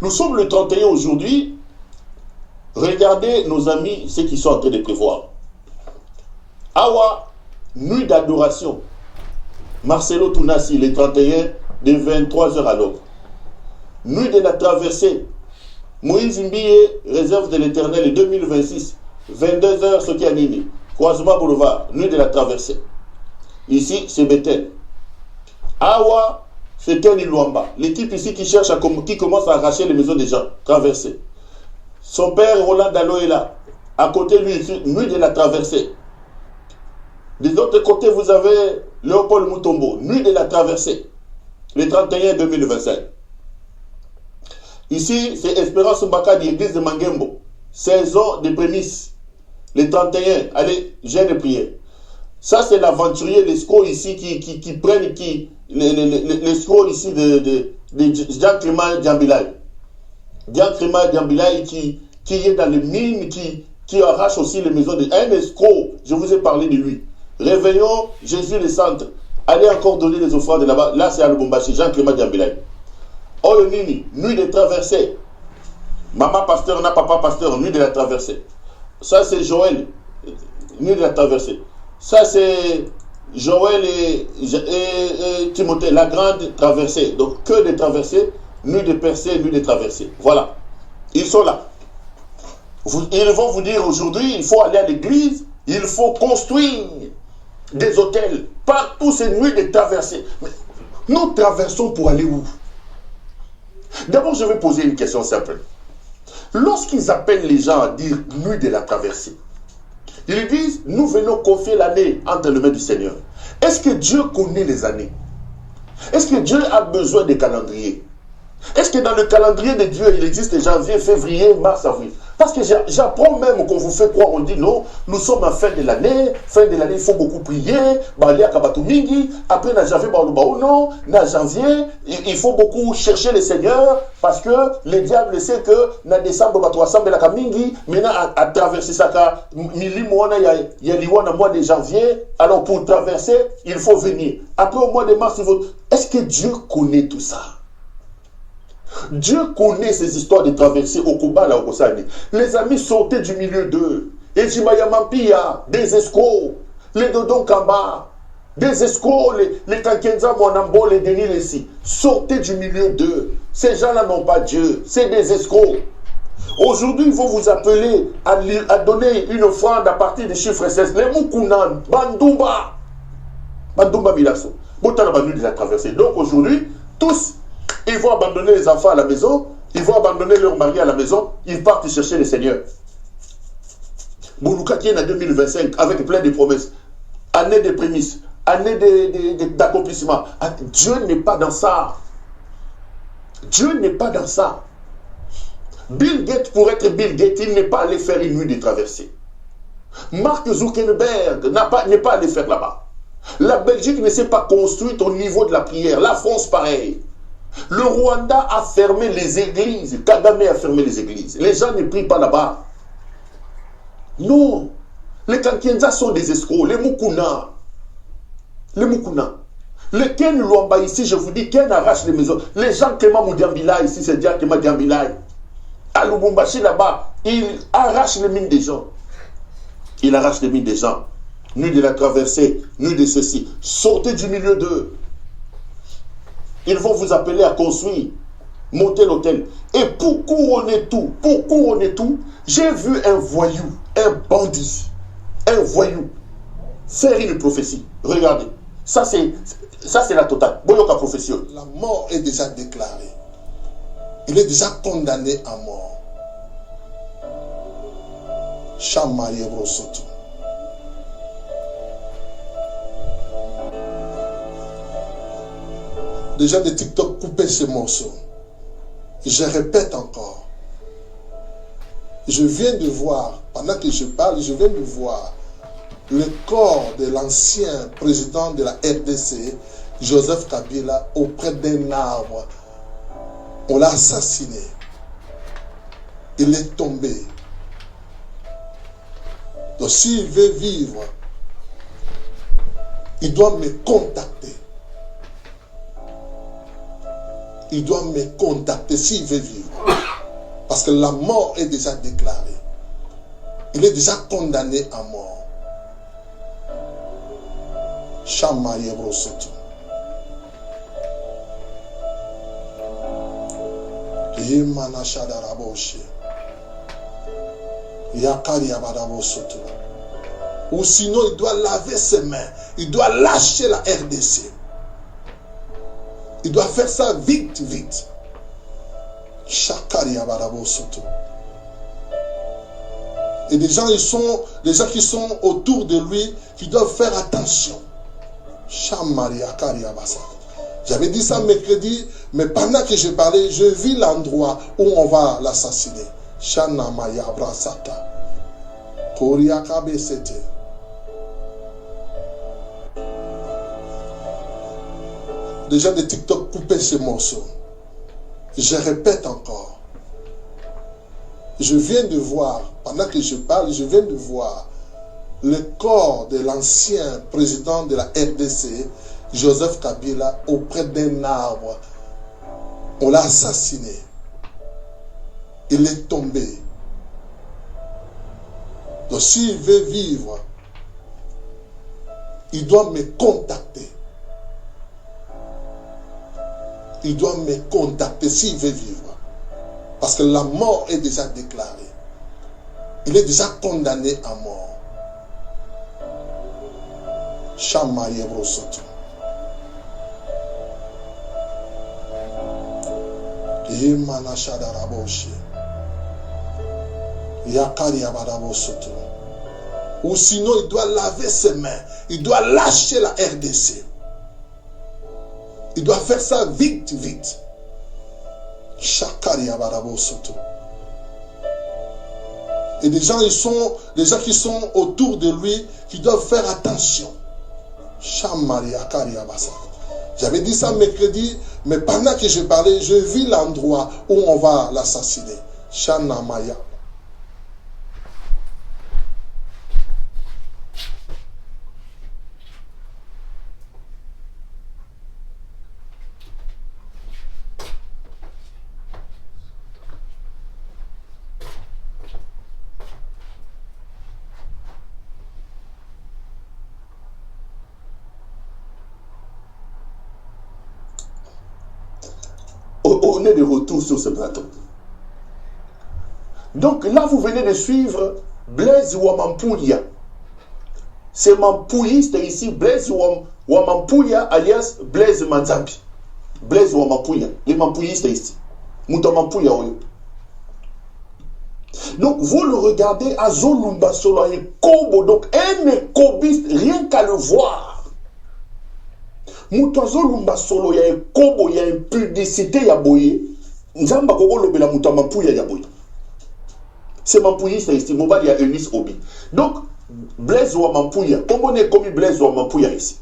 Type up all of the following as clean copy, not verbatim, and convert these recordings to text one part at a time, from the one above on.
Nous sommes le 31 aujourd'hui. Regardez nos amis, ceux qui sont en train de prévoir. Awa, nuit d'adoration. Marcelo Tounassi, le 31, de 23h à l'aube. Nuit de la traversée. Moïse Mbiye, réserve de l'éternel, 2026. 22h, ce qui a nini. Croisement Boulevard, nuit de la traversée. Ici, c'est Bethel. Awa, c'est Ken Iluamba. L'équipe ici qui cherche qui commence à arracher les maisons des gens. Traversée. Son père, Roland Dalo, est là. À côté, lui, ici, nuit de la traversée. De l'autre côté, vous avez Léopold Mutombo, nuit de la traversée. Le 31 2025. Ici, c'est Espérance Mbaka de l'église de Mangembo. Saison de prémices. Le 31, allez, jeûne et prière. Ça, c'est l'aventurier, l'escroc ici, qui prennent, l'escroc ici de Jean-Clément Diambilay. Jean-Clément Diambilay qui est dans les mines, qui arrache aussi les maisons de... Un escroc, je vous ai parlé de lui. Réveillons Jésus le centre. Allez encore donner les offrandes là-bas. Là, c'est à Lubumbashi, Jean-Clément Diambilay. Oh, le Nini, nuit de traversée. Maman pasteur, n'a papa pasteur, nuit de la traversée. Ça, c'est Joël, nuit de la traversée. Ça, c'est Joël et Timothée, la grande traversée. Donc, que des traversées, nuit de percée, nuit de traversée. Voilà. Ils sont là. Ils vont vous dire aujourd'hui, il faut aller à l'église, il faut construire des hôtels. Partout, ces nuits de traversée. Mais nous traversons pour aller où? D'abord, je vais poser une question simple. Lorsqu'ils appellent les gens à dire nuit de la traversée, ils disent, nous venons confier l'année entre les mains du Seigneur. Est-ce que Dieu connaît les années? Est-ce que Dieu a besoin des calendriers? Est-ce que dans le calendrier de Dieu, il existe janvier, février, mars, avril? Parce que j'apprends même qu'on vous fait croire, on dit non, nous sommes en fin de l'année, il faut beaucoup prier, après dans janvier, non, dans janvier, il faut beaucoup chercher le Seigneur, parce que le diable sait que dans décembre, maintenant à traverser ça, il y a le mois de janvier, alors pour traverser, il faut venir. Après au mois de mars, est-ce que Dieu connaît tout ça? Dieu connaît ces histoires de traversée au Kobala, au Kosani. Les amis sortaient du milieu d'eux. Et Jimayamampia, des escrocs, les Dodon Kamba, des escrocs, les Kankenza Monambo, les Denis Lessi, sortaient du milieu d'eux. Ces gens-là n'ont pas Dieu, c'est des escrocs. Aujourd'hui, ils vont vous appeler à donner une offrande à partir des chiffres 16. Les Moukunan, Bandumba, Bandumba Milasso, Botana Bandu de la traversée. Donc aujourd'hui, tous, ils vont abandonner les enfants à la maison, ils vont abandonner leur mari à la maison, ils partent chercher le Seigneur. Boulouka qui est en 2025 avec plein de promesses, année de prémices, année d'accomplissement. Dieu n'est pas dans ça. Dieu n'est pas dans ça. Bill Gates, pour être Bill Gates, il n'est pas allé faire une nuit de traversée. Mark Zuckerberg n'est pas allé faire là-bas. La Belgique ne s'est pas construite au niveau de la prière. La France, pareil. Le Rwanda a fermé les églises. Kagame a fermé les églises. Les gens ne prient pas là-bas. Non. Les Kankenza sont des escrocs. Les Mukuna. Les Mukuna. Le Ken Luamba ici, je vous dis, Ken arrache les maisons. Les gens Kema Moudiambila ici, c'est dire Kema Diambila. À Lubumbashi là-bas, il arrache les mines des gens. Il arrache les mines des gens. Nuit de la traversée, nuit de ceci. Sortez du milieu d'eux. Ils vont vous appeler à construire, monter l'hôtel. Et pour couronner tout, j'ai vu un voyou, un bandit, un voyou faire une prophétie. Regardez, ça c'est la totale. Boyoka prophétie. La mort est déjà déclarée. Il est déjà condamné à mort. Chamaye Rosoto. Déjà de TikTok couper ce morceau. Je répète encore. Je viens de voir, pendant que je parle, je viens de voir le corps de l'ancien président de la RDC, Joseph Kabila, auprès d'un arbre. On l'a assassiné. Il est tombé. Donc s'il veut vivre, il doit me contacter. Il doit me contacter s'il veut vivre. Parce que la mort est déjà déclarée. Il est déjà condamné à mort. Shama Yebrosoto. Yemana Shadaraboshe. Yakari Abadabosoto. Ou sinon, il doit laver ses mains. Il doit lâcher la RDC. Il doit faire ça vite, vite. Shakari Abadabosoto. Et des gens qui sont autour de lui, qui doivent faire attention. J'avais dit ça mercredi, mais pendant que je parlais, je vis l'endroit où on va l'assassiner. Shanamaya Brasata. Koriakabe Sete. Des gens de TikTok coupaient ce morceau. Je répète encore. Je viens de voir, pendant que je parle, je viens de voir le corps de l'ancien président de la RDC, Joseph Kabila, auprès d'un arbre. On l'a assassiné. Il est tombé. Donc s'il veut vivre, il doit me contacter. Il doit me contacter s'il veut vivre. Parce que la mort est déjà déclarée. Il est déjà condamné à mort. Shama Yebrosoto. Yemana Shadaraboshe. Yakari Abadabosoto. Ou sinon, il doit laver ses mains. Il doit lâcher la RDC. Il doit faire ça vite, vite. Shakari Abadabosoto. Et des gens qui sont autour de lui, qui doivent faire attention. Shamari Akari Abasa. J'avais dit ça mercredi, mais pendant que je parlais, je vis l'endroit où on va l'assassiner. Shanamaya. On est de retour sur ce plateau. Donc là, vous venez de suivre Blaise Wamampouya. C'est Mampouilliste ici, Blaise Wamampouya alias Blaise Manzambi. Blaise Wamampouya, les Mampouillistes ici. Mouta Mampouya. Donc vous le regardez à Zolumba Solo, un Kobo, donc un écobiste, rien qu'à le voir. Moutazo lumba solo ya kobo ya impudicité ya boye. Nzamba koko lobela muta Mampouya ya boye. C'est Mampouilliste ici, mobile ya Eunice Obi. Donc Blaise Wamampouya, comment on est commis Blaise Wamampouya ici?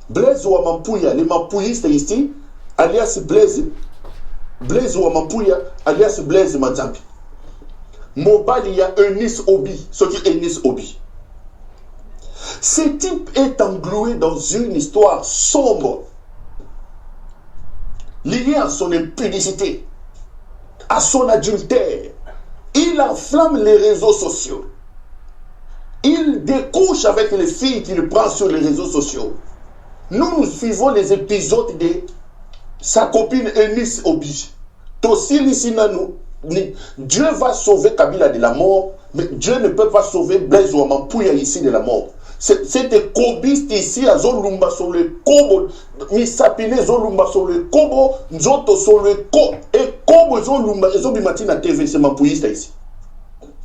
Blaise Wamampouya, les Mampouillistes ici, alias Blaise Wamampouya, alias Blaise Manzambi. Mobile ya Eunice Obi, ce qui est Eunice Obi. Ce type est englué dans une histoire sombre, liée à son impudicité, à son adultère. Il enflamme les réseaux sociaux. Il découche avec les filles qu'il prend sur les réseaux sociaux. Nous suivons les épisodes de sa copine Eunice Obi. Dieu va sauver Kabila de la mort, mais Dieu ne peut pas sauver Blaise Wamampouya ici de la mort. C'était cobiste ici à Zolumba sur le Kobo, Misapine Zolumba sur le Kobo, Nzoto sur le Kobo, et Kobo Zolumba, et Zobimatina TV, c'est Mampouilliste ici.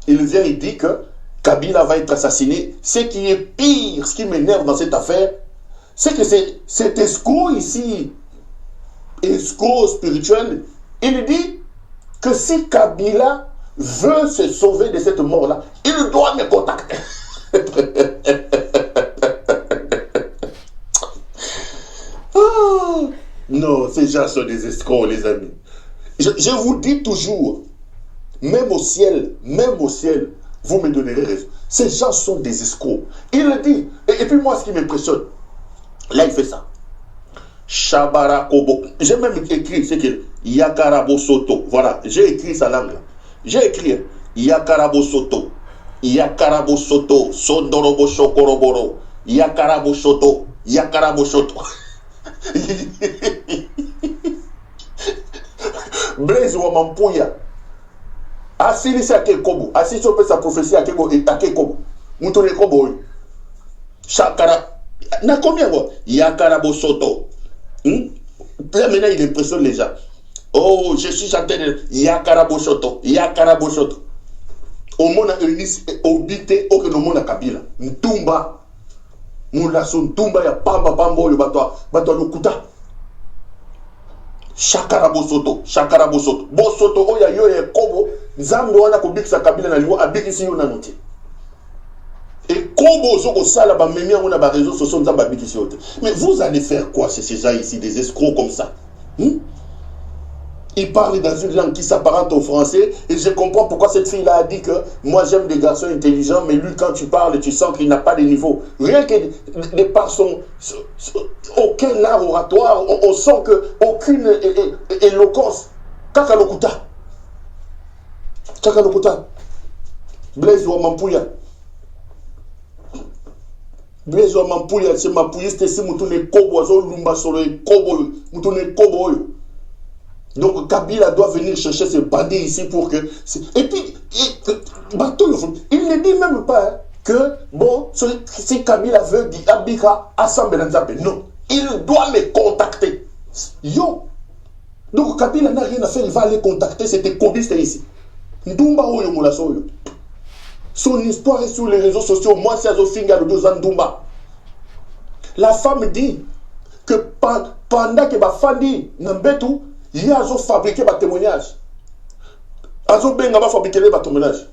Il vient et dit que Kabila va être assassiné. Ce qui est pire, ce qui m'énerve dans cette affaire, c'est que cet escroc ici, escroc spirituel, il dit que si Kabila veut se sauver de cette mort-là, il doit me contacter. Non, ces gens sont des escrocs, les amis. Je vous dis toujours, même au ciel, vous me donnerez raison. Ces gens sont des escrocs. Il le dit. Et puis moi, ce qui m'impressionne, là, il fait ça. Shabara Kobo. J'ai même écrit, c'est qu'il Yakarabosoto. Voilà, j'ai écrit sa langue. J'ai écrit Yakarabosoto. Yakarabosoto. Sondorobo Shokoroboro. Yakarabosoto. Yakarabosoto. Blaise Wamampuya. Asili sa kekobo. Asili sope sa prophétie à kekobo. Moutone kobo. Chakara. Na combien quoi? Yakarabosoto. Là maintenant il impressionne les gens. Oh, je suis en train de Yakarabosoto. Yakarabosoto. Au monde a Eunice obité au que le monde a Kabila. Ntumba. Moulasso Ntumba ya pamba pambo yo batwa lokuta. Shakarabosoto. Shakarabosoto. Bosoto oya yo ya kobo. Nzambe wana kobikisa Kabila na liwa abikisi yo na noti. Et kobo zoko sala ba memia on a ba réseaux sociaux nzamba abikisi yo. Mais vous allez faire quoi ces gens ici, des escrocs comme ça? Il parle dans une langue qui s'apparente au français et je comprends pourquoi cette fille-là a dit que moi j'aime des garçons intelligents, mais lui quand tu parles, tu sens qu'il n'a pas de niveau. Rien que de par aucun art oratoire, on sent qu'aucune éloquence. Kakalokuta. Kakalokuta. Blaise Wamampuya. Blaise Wamampuya, c'est ma pouilliste, c'est moutouné kobo, azo lumba solo kobo, moutouné kobo. Donc Kabila doit venir chercher ces bandits ici pour que... Et puis, il ne dit même pas que, bon, si Kabila veut dire Abika, Assemblée Nzambe, non. Il doit me contacter. Yo. Donc Kabila n'a rien à faire, il va aller contacter, c'était Kobiste ici. Ndumba Oyo Moulasso. Son histoire est sur les réseaux sociaux. Moi, c'est Azofinga de 2 ans Ndumba. La femme dit que pendant que Bafandi Nambetou, il y a fabriqué des témoignages. Azo benga va fabriquer des témoignages.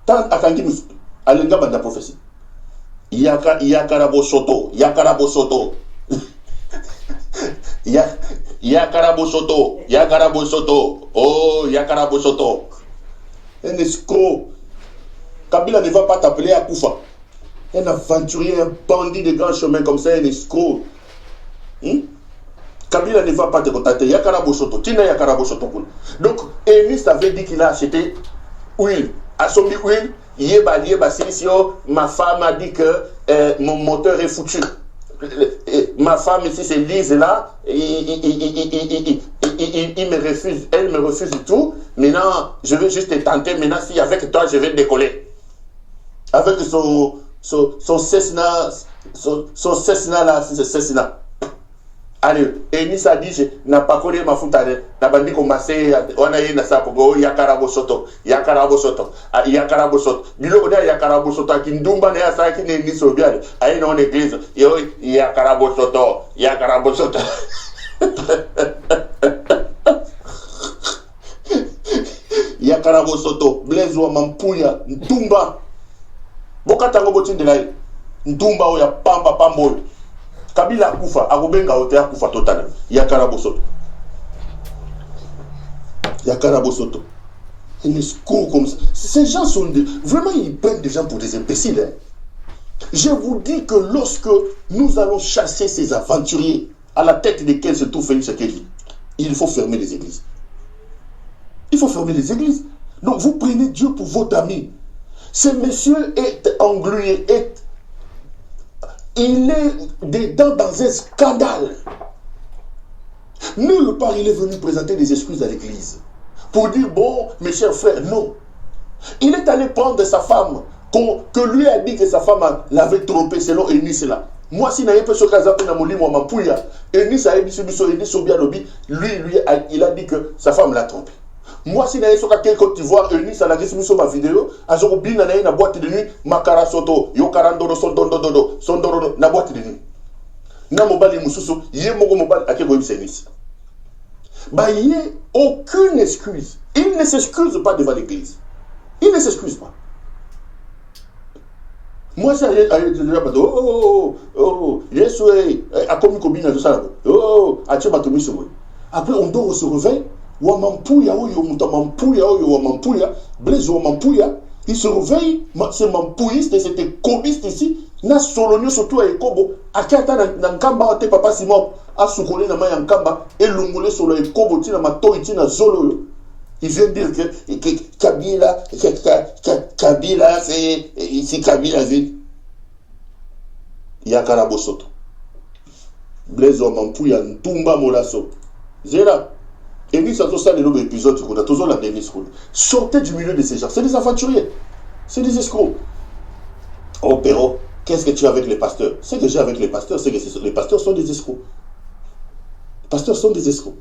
Tant à Kangi alenga banda prophétie. Yakarabosoto, Yakarabosoto. Yakarabosoto, Yakarabosoto. Oh, Yakarabosoto. Un escroc. Kabila ne va pas t'appeler à Koufa. Un aventurier, un bandit de grand chemin comme ça, un escroc. Kabila ne va pas te contacter. Yakarabosoto. Tina Yakarabosoto. Donc, Eunice avait dit qu'il a acheté huile. À son huile, Yeba Silisio, ma femme a dit que mon moteur est foutu. Ma femme ici, c'est Lise là. Il me refuse. Elle me refuse tout. Maintenant, je vais juste te tenter. Maintenant, si avec toi, je vais décoller. Avec son Cessna. Son Cessna là, c'est Cessna. Allez, Eunice a dit, je n'ai pas connu ma foutade. La bandi commencé, on a eu ça pour go, Yakarabosoto, Yakarabosoto, Yakarabosoto. Bilo Oda Yakarabosoto, qui ndumba ne asa qui ne Eunice Obial, aïe non église, Yakarabosoto, Yakarabosoto. Yakarabosoto, Blaise Wamampuya, Ndumba. Bokatango botin de la Ndumba oya pamba pambo. Kabila Koufa, Agobenga Otea Koufa total. Yakarabosoto. Yakarabosoto. Un escroc comme ça. Ces gens sont vraiment, ils prennent des gens pour des imbéciles. Hein. Je vous dis que lorsque nous allons chasser ces aventuriers, à la tête desquels se trouve Félix Sekedi, il faut fermer les églises. Il faut fermer les églises. Donc vous prenez Dieu pour votre ami. Ce monsieur est englué, il est dedans dans un scandale. Nulle part il est venu présenter des excuses à l'église. Pour dire, bon, mes chers frères, non. Il est allé prendre sa femme, que lui a dit que sa femme l'avait trompé selon Eunice là. Moi, si n'a pas ce cas dans mon lit, moi, Mampouya, Eunice a dit, lui, il a dit que sa femme l'a trompé. Moi, si n'a pas quelque Côte d'Ivoire, Eunice a dit sur ma vidéo, a dit na boîte de nuit, makara soto, yo karandoro sondoro na boîte de nuit. Na mobali mususu, yé mogo mobali a quelque chose. Bah, il n'y a aucune excuse. Il ne s'excuse pas devant l'église. Il ne s'excuse pas. Moi, c'est après, on dort, on se réveille. Blaise Wamampuya, il se réveille. C'est Mampouiste, c'était comiste ici. na solonio surtout à ekobo akata na nkamba te papa Simon a soukole na ma nkamba et longolé solo ekobo tina mato tina zolo. Il vient dire que Kabila Kabila c'est ici Kabila c'est Yakara Bosoto Blaise Wamampuya Ntumba Molaso Zera. Et puis ça ça les épisodes qu'on a toujours la dernière school. Sortez du milieu de ces gens. C'est des aventuriers. C'est des escrocs. Oh Perro, qu'est-ce que tu as avec les pasteurs? Ce que j'ai avec les pasteurs, c'est que les pasteurs sont des escrocs. Les pasteurs sont des escrocs.